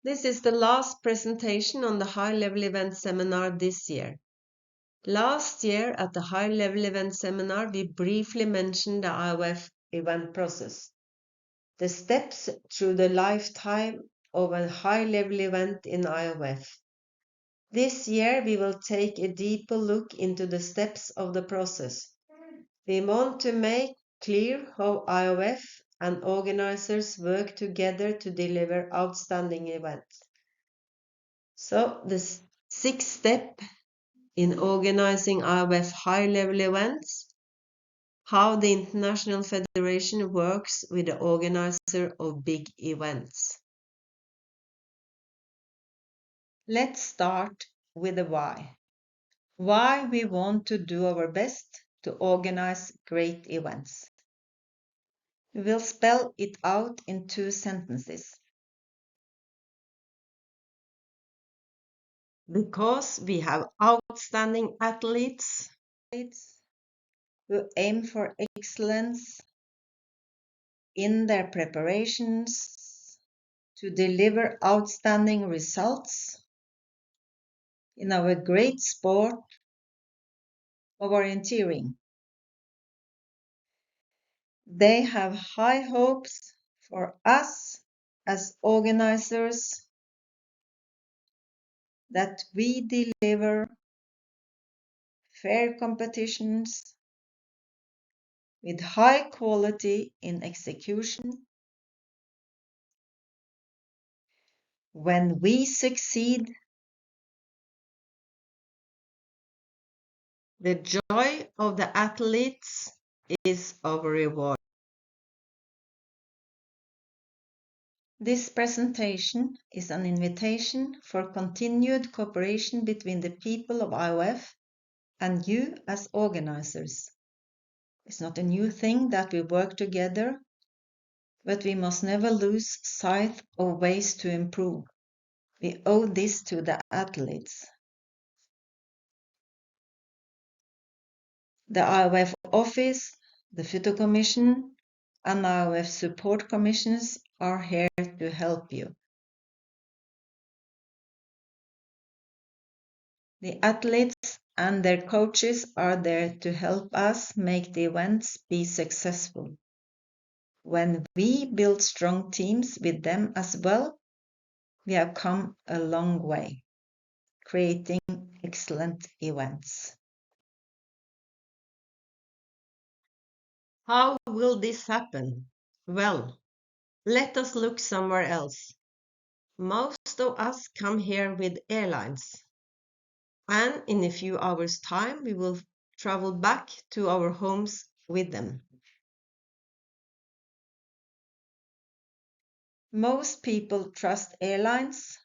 This is the last presentation on the High Level Event Seminar this year. Last year at the High Level Event Seminar, we briefly mentioned the IOF event process, the steps through the lifetime of a high-level event in IOF. This year, we will take a deeper look into the steps of the process. We want to make clear how IOF and organizers work together to deliver outstanding events. So the sixth step in organizing IOF high-level events, how the International Federation works with the organizer of big events. Let's start with the why. Why we want to do our best to organize great events. We will spell it out in 2 sentences. Because we have outstanding athletes who aim for excellence in their preparations to deliver outstanding results in our great sport of orienteering. They have high hopes for us as organizers that we deliver fair competitions with high quality in execution. When we succeed, the joy of the athletes is our reward. This presentation is an invitation for continued cooperation between the people of IOF and you as organizers. It's not a new thing that we work together, but we must never lose sight of ways to improve. We owe this to the athletes. The IOF office, the Phyto Commission, and IOF support commissions are here to help you. The athletes and their coaches are there to help us make the events be successful. When we build strong teams with them as well, we have come a long way, creating excellent events. How will this happen? Well, let us look somewhere else. Most of us come here with airlines, and in a few hours' time we will travel back to our homes with them. Most people trust airlines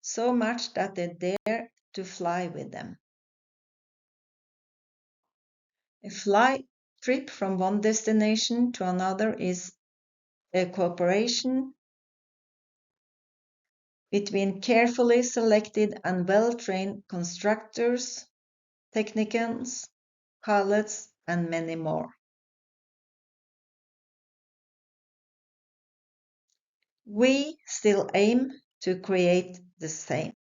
so much that they dare to fly with them. A flight trip from one destination to another is a cooperation between carefully selected and well-trained constructors, technicians, pilots, and many more. We still aim to create the same.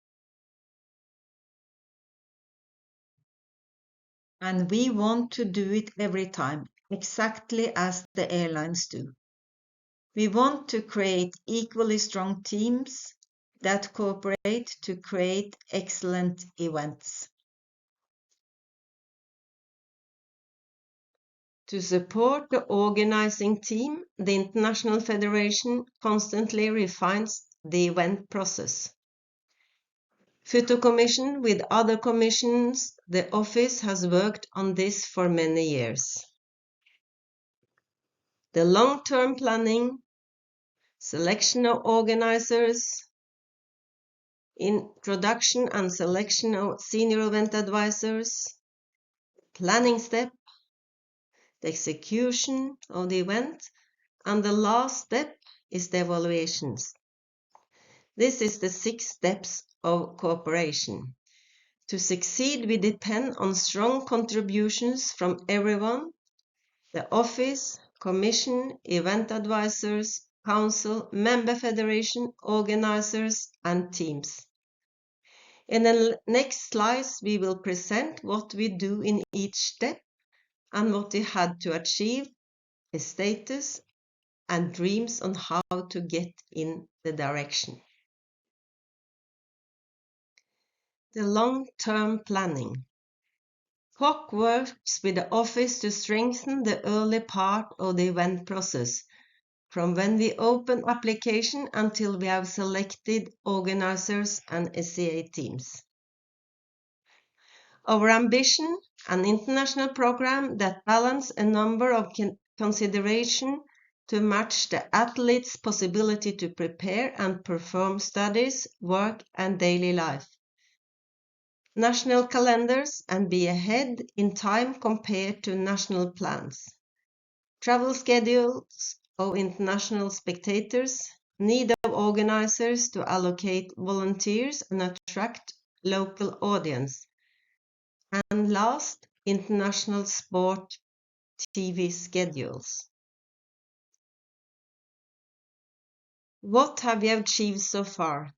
And we want to do it every time, exactly as the airlines do. We want to create equally strong teams that cooperate to create excellent events. To support the organizing team, the International Federation constantly refines the event process. Phyto Commission with other commissions, the office has worked on this for many years. The long-term planning, selection of organizers, introduction and selection of senior event advisors, planning step, the execution of the event, and the last step is the evaluations. This is the 6 steps of cooperation. To succeed, we depend on strong contributions from everyone, the office, commission, event advisors, council, member federation, organizers, and teams. In the next slides, we will present what we do in each step and what we had to achieve, a status, and dreams on how to get in the direction. The long-term planning. COC works with the office to strengthen the early part of the event process, from when we open application until we have selected organizers and SCA teams. Our ambition, an international program that balances a number of considerations to match the athlete's possibility to prepare and perform studies, work, and daily life. National calendars and be ahead in time compared to national plans. Travel schedules of international spectators, need of organizers to allocate volunteers and attract local audience. And last, international sport TV schedules. What have we achieved so far?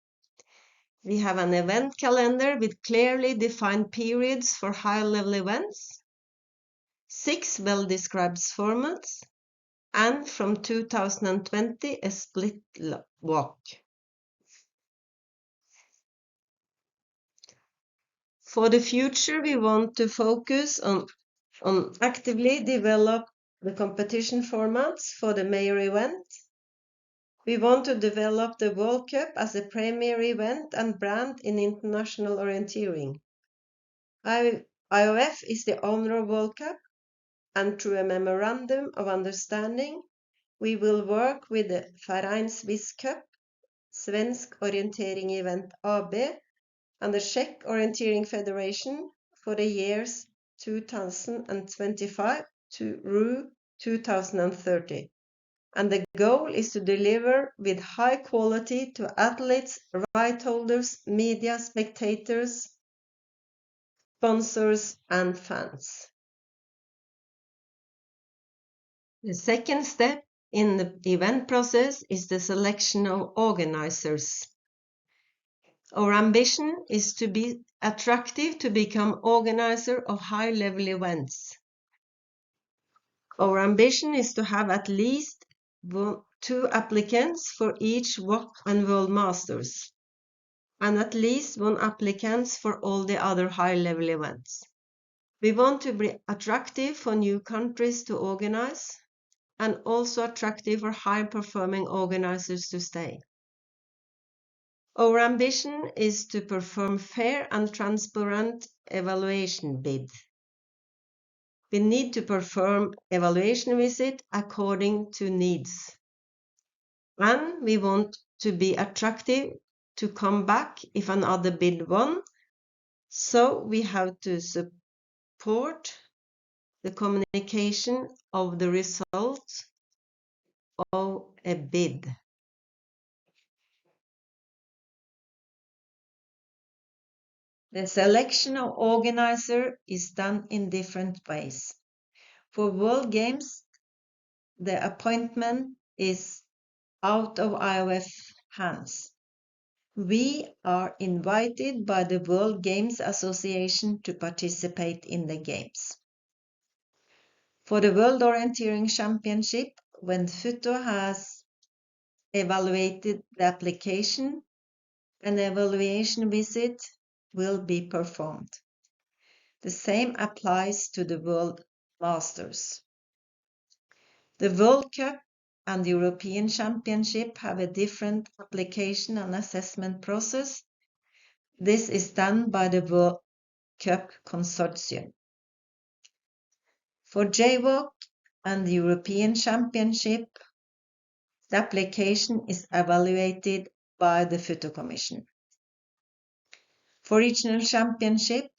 We have an event calendar with clearly defined periods for high-level events, 6 well-described formats, and from 2020 a split walk. For the future, we want to focus on actively develop the competition formats for the major event. We want to develop the World Cup as a premier event and brand in international orienteering. IOF is the owner of World Cup, and through a memorandum of understanding, we will work with the Verein Swiss Cup, Svensk Orientering Event AB, and the Czech Orienteering Federation for the years 2025 to 2030. And the goal is to deliver with high quality to athletes, right holders, media, spectators, sponsors, and fans. The second step in the event process is the selection of organizers. Our ambition is to be attractive to become organizer of high-level events. Our ambition is to have at least 2 applicants for each WOC and World Masters, and at least 1 applicant for all the other high-level events. We want to be attractive for new countries to organize, and also attractive for high-performing organizers to stay. Our ambition is to perform fair and transparent evaluation bid. We need to perform evaluation visit according to needs. And we want to be attractive to come back if another bid won. So we have to support the communication of the result of a bid. The selection of organizer is done in different ways. For World Games, the appointment is out of IOF hands. We are invited by the World Games Association to participate in the Games. For the World Orienteering Championship, when FUTO has evaluated the application, an evaluation visit will be performed. The same applies to the World Masters. The World Cup and the European Championship have a different application and assessment process. This is done by the World Cup Consortium. For JWOC and the European Championship, the application is evaluated by the FUTO Commission. For Regional Championship,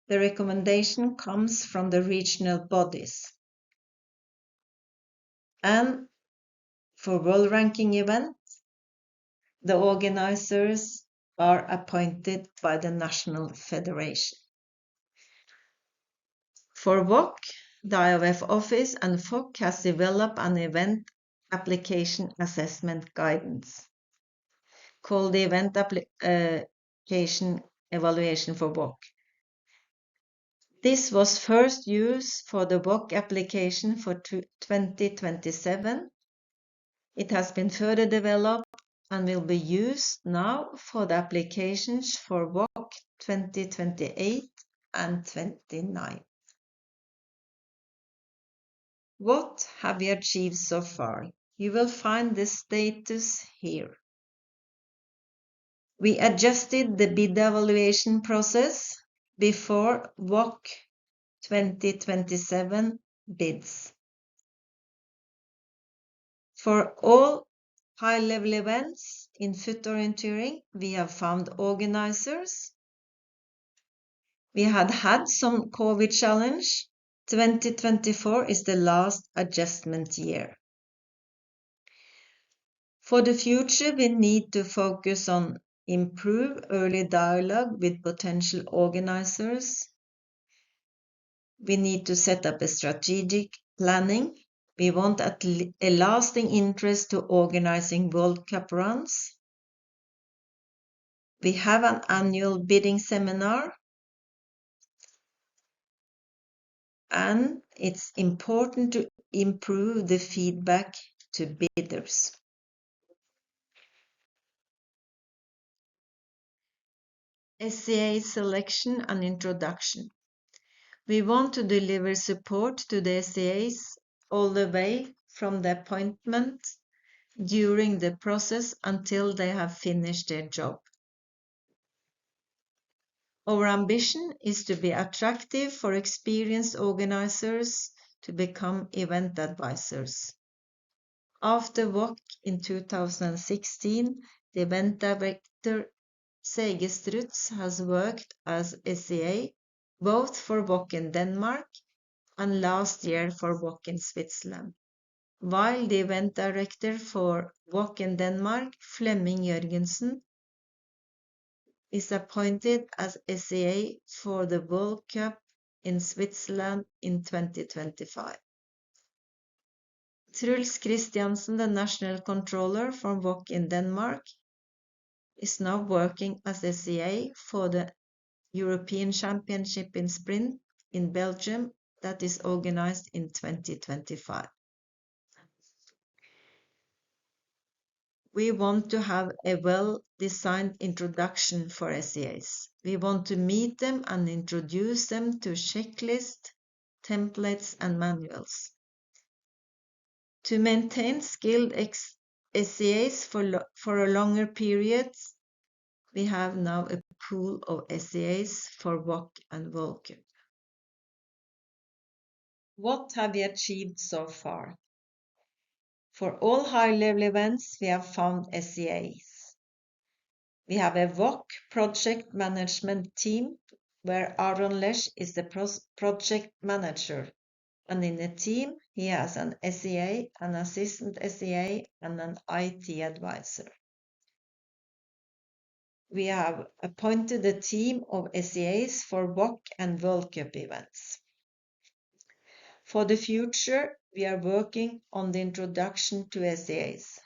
the recommendation comes from the regional bodies. And for World Ranking events, the organizers are appointed by the National Federation. For WOC, the IOF office and FOC has developed an event application assessment guidance called the Event Application Evaluation for WOC. This was first used for the WOC application for 2027. It has been further developed and will be used now for the applications for WOC 2028 and 29. What have we achieved so far? You will find the status here. We adjusted the bid evaluation process before WOC 2027 bids. For all high-level events in foot orienteering, we have found organisers. We had some COVID challenge. 2024 is the last adjustment year. For the future, we need to focus on improve early dialogue with potential organisers. We need to set up a strategic planning. We want a lasting interest to organising World Cup runs. We have an annual bidding seminar. And it's important to improve the feedback to bidders. SCA selection and introduction. We want to deliver support to the SCAs all the way from the appointment, during the process until they have finished their job. Our ambition is to be attractive for experienced organisers to become event advisors. After WOC in 2016, the event director Segestrutz has worked as SCA both for WOC in Denmark and last year for WOC in Switzerland, while the event director for WOC in Denmark, Flemming Jørgensen, is appointed as SCA for the World Cup in Switzerland in 2025. Truls Christiansen, the national controller from WOC in Denmark, is now working as SCA for the European Championship in Sprint in Belgium that is organized in 2025. We want to have a well-designed introduction for SCAs. We want to meet them and introduce them to checklists, templates, and manuals. To maintain skilled SCAs for a longer period, we have now a pool of SCAs for WOC and World Cup. What have we achieved so far? For all high-level events, we have found SCAs. We have a WOC project management team where Aron Lesch is the project manager, and in the team he has an SCA, an assistant SCA, and an IT advisor. We have appointed a team of SCAs for WOC and World Cup events. For the future, we are working on the introduction to SCAs.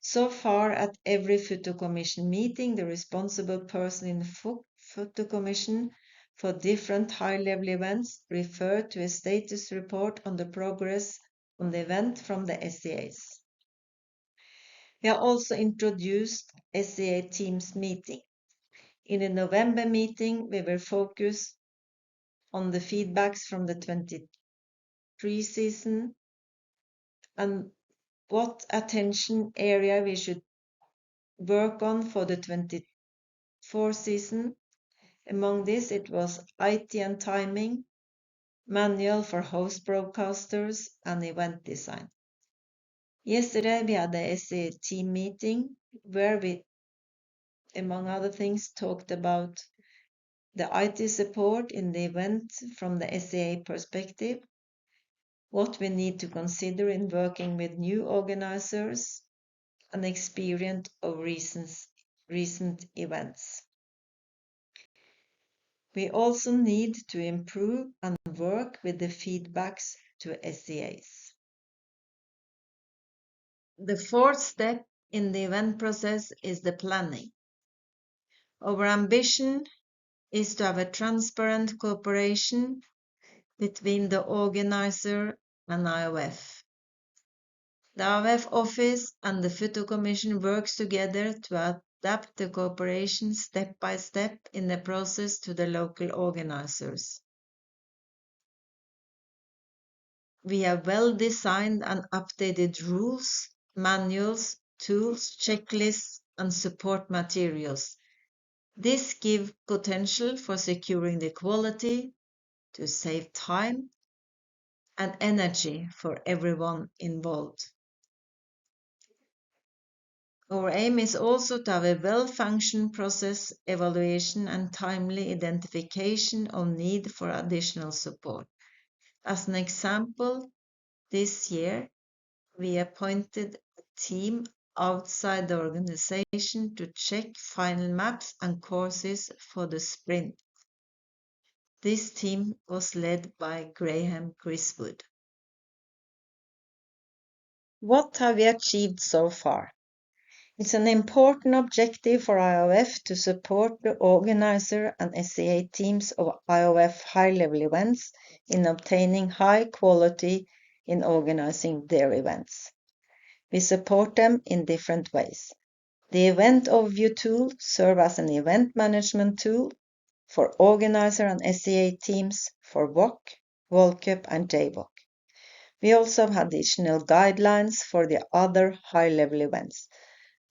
So far, at every Photo Commission meeting, the responsible person in the Photo Commission for different high-level events referred to a status report on the progress on the event from the SCAs. We have also introduced SCA Teams meeting. In the November meeting, we were focused on the feedbacks from the 23 season and what attention area we should work on for the 24 season. Among this, it was IT and timing, manual for host broadcasters, and event design. Yesterday, we had the SCA team meeting where we, among other things, talked about the IT support in the event from the SCA perspective, what we need to consider in working with new organizers, and experience of recent events. We also need to improve and work with the feedbacks to SCAs. The fourth step in the event process is the planning. Our ambition is to have a transparent cooperation between the organizer and IOF. The IOF office and the Photo Commission works together to adapt the cooperation step by step in the process to the local organizers. We have well-designed and updated rules, manuals, tools, checklists, and support materials. This gives potential for securing the quality, to save time and energy for everyone involved. Our aim is also to have a well-functioning process evaluation and timely identification of need for additional support. As an example, this year we appointed a team outside the organization to check final maps and courses for the sprint. This team was led by Graham Griswood. What have we achieved so far? It's an important objective for IOF to support the organizer and SCA teams of IOF High Level Events in obtaining high quality in organizing their events. We support them in different ways. The Event Overview tool serves as an event management tool for organizer and SCA teams for WOC, World Cup and JWOC. We also have additional guidelines for the other high-level events.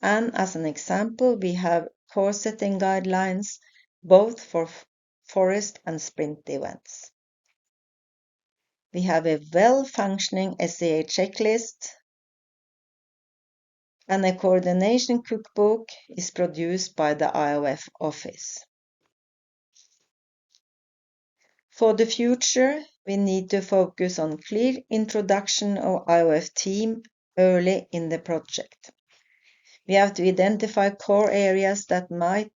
And as an example, we have course setting guidelines both for forest and sprint events. We have a well-functioning SCA checklist, and a coordination cookbook is produced by the IOF office. For the future, we need to focus on clear introduction of IOF team early in the project. We have to identify core areas that might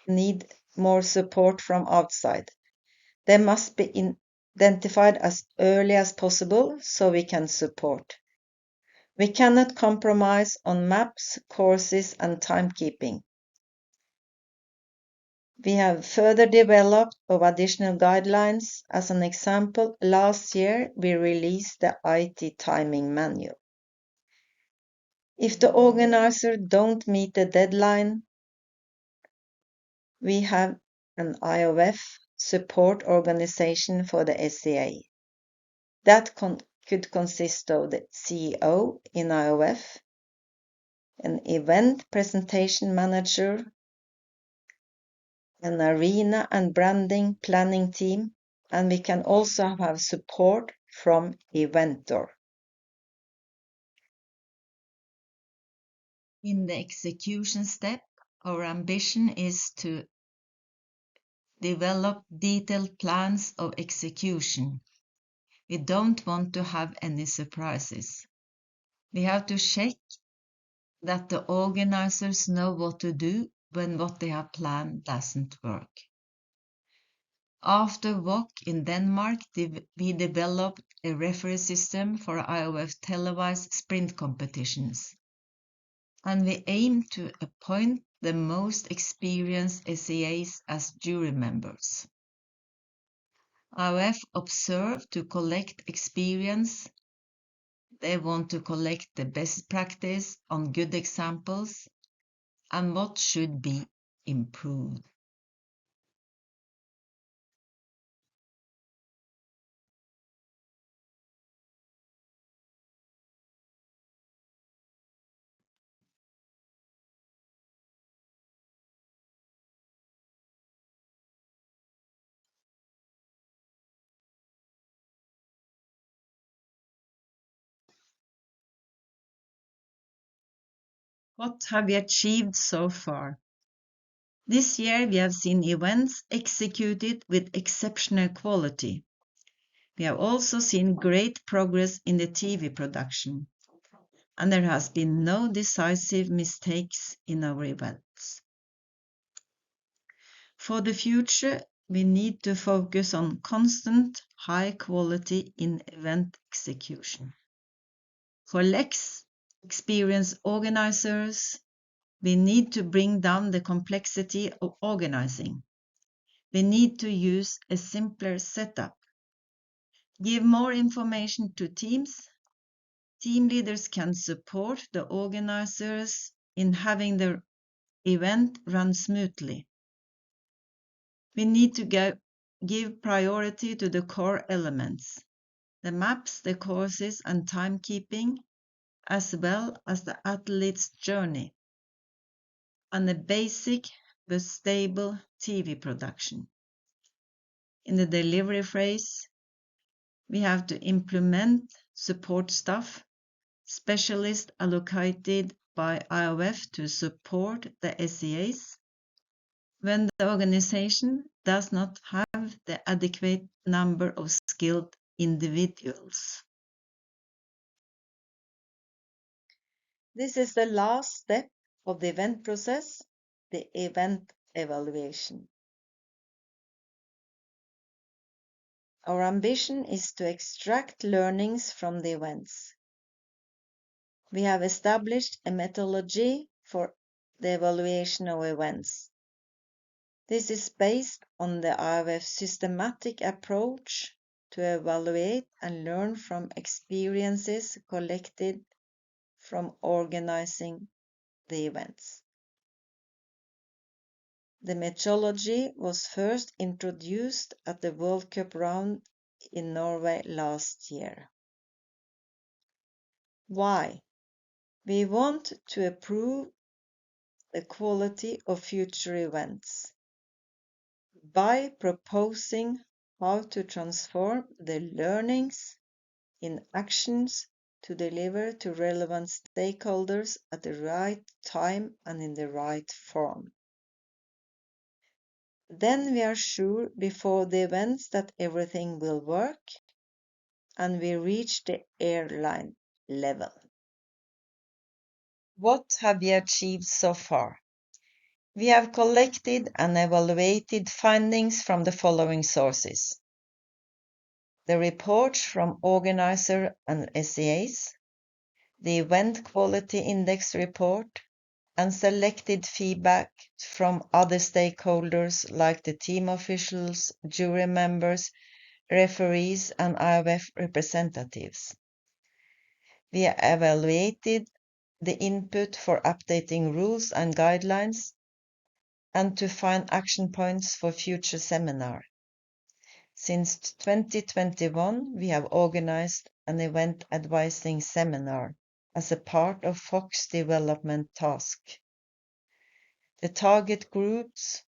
need more support from outside. They must be identified as early as possible so we can support. We cannot compromise on maps, courses, and timekeeping. We have further developed of additional guidelines. As an example, last year we released the IT timing manual. If the organizer don't meet the deadline, we have an IOF support organization for the SCA. That could consist of the CEO in IOF, an event presentation manager, an arena and branding planning team, and we can also have support from Eventor. In the execution step, our ambition is to develop detailed plans of execution. We don't want to have any surprises. We have to check that the organizers know what to do when what they have planned doesn't work. After WOC in Denmark, we developed a referee system for IOF televised sprint competitions. And we aim to appoint the most experienced SCAs as jury members. IOF observe to collect experience. They want to collect the best practice on good examples and what should be improved. What have we achieved so far? This year we have seen events executed with exceptional quality. We have also seen great progress in the TV production, and there has been no decisive mistakes in our events. For the future, we need to focus on constant high quality in event execution. For Lex, experienced organizers, we need to bring down the complexity of organizing. We need to use a simpler setup. Give more information to teams. Team leaders can support the organizers in having the event run smoothly. We need to give priority to the core elements, the maps, the courses, and timekeeping, as well as the athlete's journey, and a basic but stable TV production. In the delivery phase, we have to implement support staff, specialists allocated by IOF to support the SEAs when the organization does not have the adequate number of skilled individuals. This is the last step of the event process, the event evaluation. Our ambition is to extract learnings from the events. We have established a methodology for the evaluation of events. This is based on the IOF systematic approach to evaluate and learn from experiences collected from organizing the events. The methodology was first introduced at the World Cup round in Norway last year. Why? We want to improve the quality of future events by proposing how to transform the learnings in actions to deliver to relevant stakeholders at the right time and in the right form. Then we are sure before the events that everything will work and we reach the airline level. What have we achieved so far? We have collected and evaluated findings from the following sources: the reports from organizer and SEAs, the Event Quality Index report, and selected feedback from other stakeholders like the team officials, jury members, referees, and IOF representatives. We evaluated the input for updating rules and guidelines and to find action points for future seminar. Since 2021, we have organized an event advising seminar as a part of Fox development task. The target groups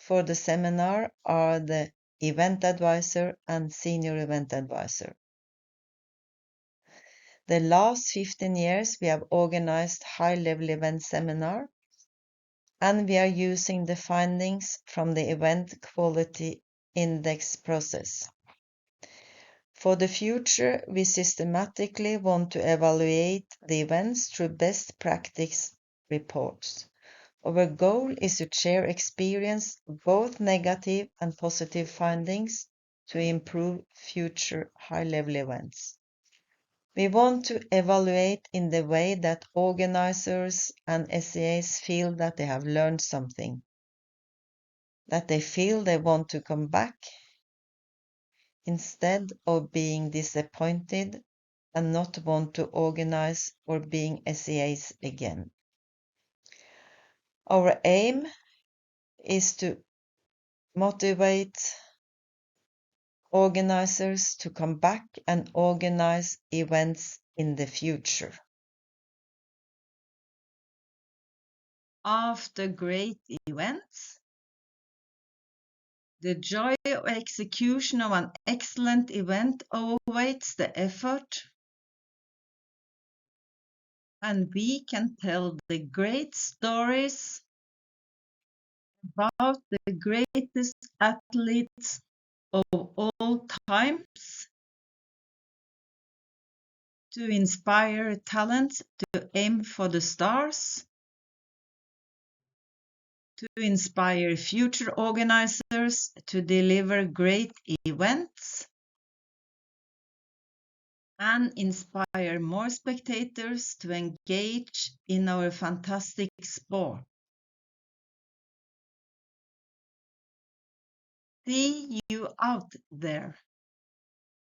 for the seminar are the event advisor and senior event advisor. The last 15 years, we have organized high-level event seminar, and we are using the findings from the Event Quality Index process. For the future, we systematically want to evaluate the events through best practice reports. Our goal is to share experience, both negative and positive findings, to improve future high-level events. We want to evaluate in the way that organizers and SEAs feel that they have learned something, that they feel they want to come back instead of being disappointed and not want to organize or being SEAs again. Our aim is to motivate organizers to come back and organize events in the future. After great events, the joy of execution of an excellent event overweights the effort, and we can tell the great stories about the greatest athletes of all times to inspire talent to aim for the stars, to inspire future organizers to deliver great events, and inspire more spectators to engage in our fantastic sport. See you out there.